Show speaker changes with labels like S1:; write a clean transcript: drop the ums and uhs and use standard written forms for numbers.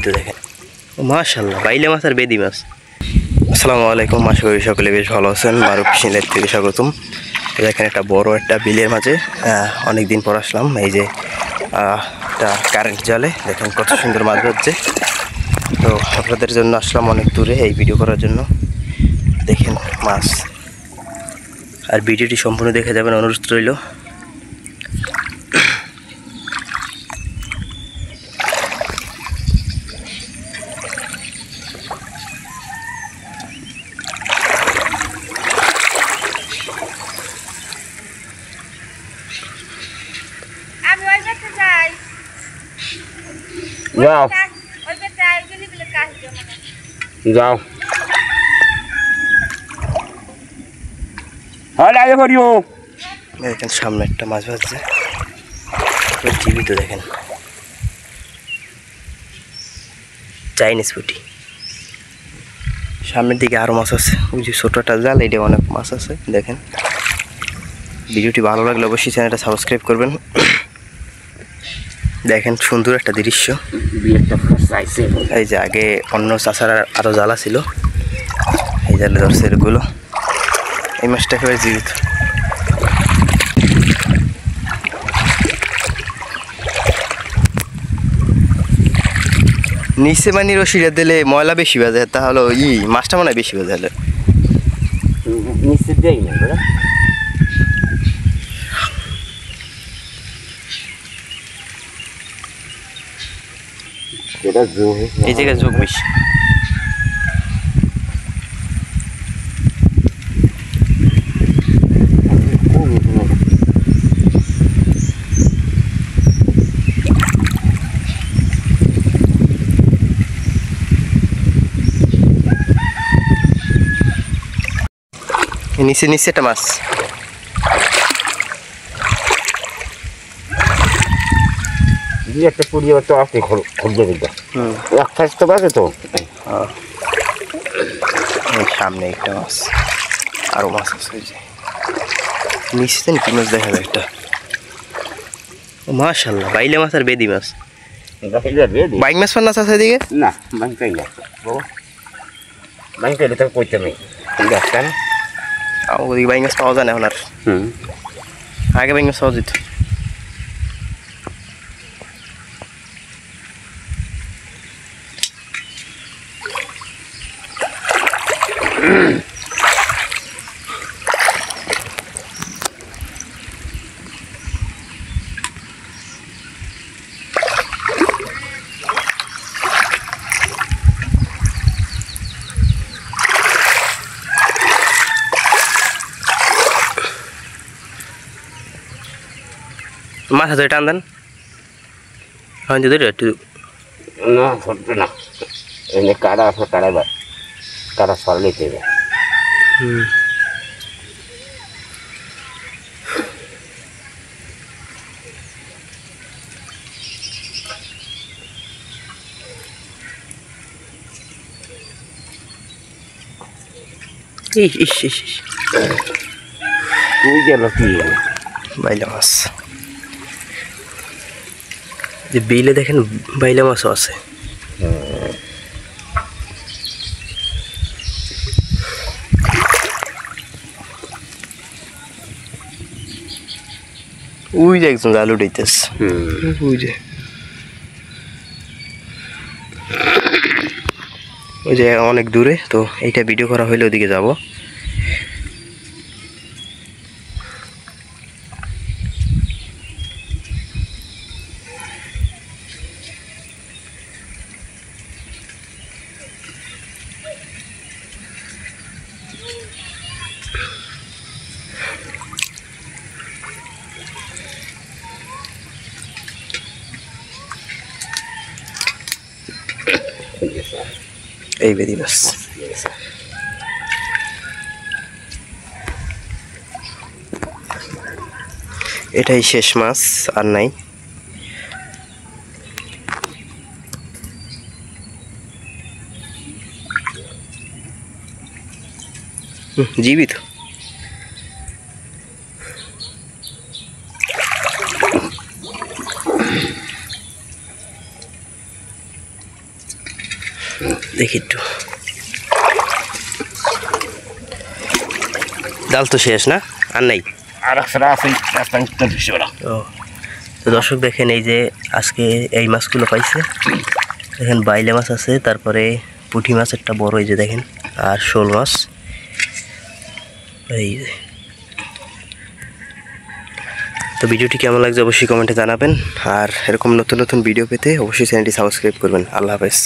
S1: জীবিত দেখেন মাশাআল্লাহ বাইলে মাছ আর বেদি মাছ। আসসালামু আলাইকুম, আশা করি সকলে বেশ ভালো আছেন। মারুফ ফিশিং লাইভ থেকে স্বাগতম। এখানে একটা বড় একটা বিলের মাঝে অনেক দিন পর আসলাম। এই যে একটা কারেন্ট জালে দেখেন কত সুন্দর মাছ হচ্ছে। তো আপনাদের জন্য আসলাম অনেক দূরে এই ভিডিও করার জন্য। দেখেন মাছ, আর ভিডিওটি সম্পূর্ণ দেখে যাবেন অনুরোধ রইল।
S2: যাও যাও আগে করিও।
S1: দেখেন সামনে একটা মাছ ভাজছে জীবিত, দেখেন চাইনিজ পুঁটি। সামনের দিকে আরও মাছ আছে, ওই যে ছোটোটা জাল, এটা অনেক মাছ আছে। দেখেন ভিডিওটি ভালো লাগলে অবশ্যই চ্যানেলটা সাবস্ক্রাইব করবেন। দেখেন সুন্দর একটা দৃশ্য। এই যে আগে অন্য চাষারা আরও জ্বালা ছিল, এই জালে ধরছে এগুলো। এই মাছটা একেবারে জীবিত। নিচে মানে রশিটা দিলে ময়লা বেশি বাজে, তাহলে মাছটা মনে হয় বেশি বাজে। হলে
S2: নিচে দেই না
S1: এই জায়গায় যোগ বেশি। নিচে নিচে একটা মাছ।
S2: একটা পুড়িয়ে তো আসতে খুঁজবে দিতে একটা তো বাজে তো।
S1: সামনে একটা মাছ, আরো মাছ আছে। ওই যে নিচে কি মাছ দেখা যায় একটা, মাশাআল্লাহ বাইলে মাছ আর বেদি মাছ। বাইক মাছ পান না আছে এদিকে?
S2: না বাইক পাই না বাইক পাইলে তো কইতে নেই দেখেন।
S1: ওদিকে বাইক মাছ পাওয়া যায় না এখন আর। আগে বাইক মাছ পাওয়া যেত। মাছ হাতে টান দেন, হ্যাঁ যদি একটু
S2: না ধরবে না। এনে কাড়া আছে, কাড়াবার কাড়া সরলে দেবে। তুই গেল কি
S1: বাইলা মাছ। যে বিলে দেখেন বাইলা মাছও আছে। ওই যে একজন জাল উঠাইতেছে, ওই যে অনেক দূরে। তো এইটা ভিডিও করা হইলে ওদিকে যাব। এই বেদি মাছ। এটাই শেষ মাছ, আর নাই। জীবিত। দেখি একটু জাল তো শেষ না, আর নাই?
S2: আর একটা আছে রাস্তা উত্তর দিচ্ছে ওরা।
S1: ও, তো দর্শক দেখেন এই যে আজকে এই মাছগুলো পাইছে। দেখেন বাইলে মাছ আছে, তারপরে পুঁটি মাছ একটা বড়, এই যে দেখেন, আর শোল মাছ। এই যে, তো ভিডিওটি কেমন লাগছে অবশ্যই কমেন্টে জানাবেন, আর এরকম নতুন নতুন ভিডিও পেতে অবশ্যই চ্যানেলটি সাবস্ক্রাইব করবেন। আল্লাহ হাফেজ।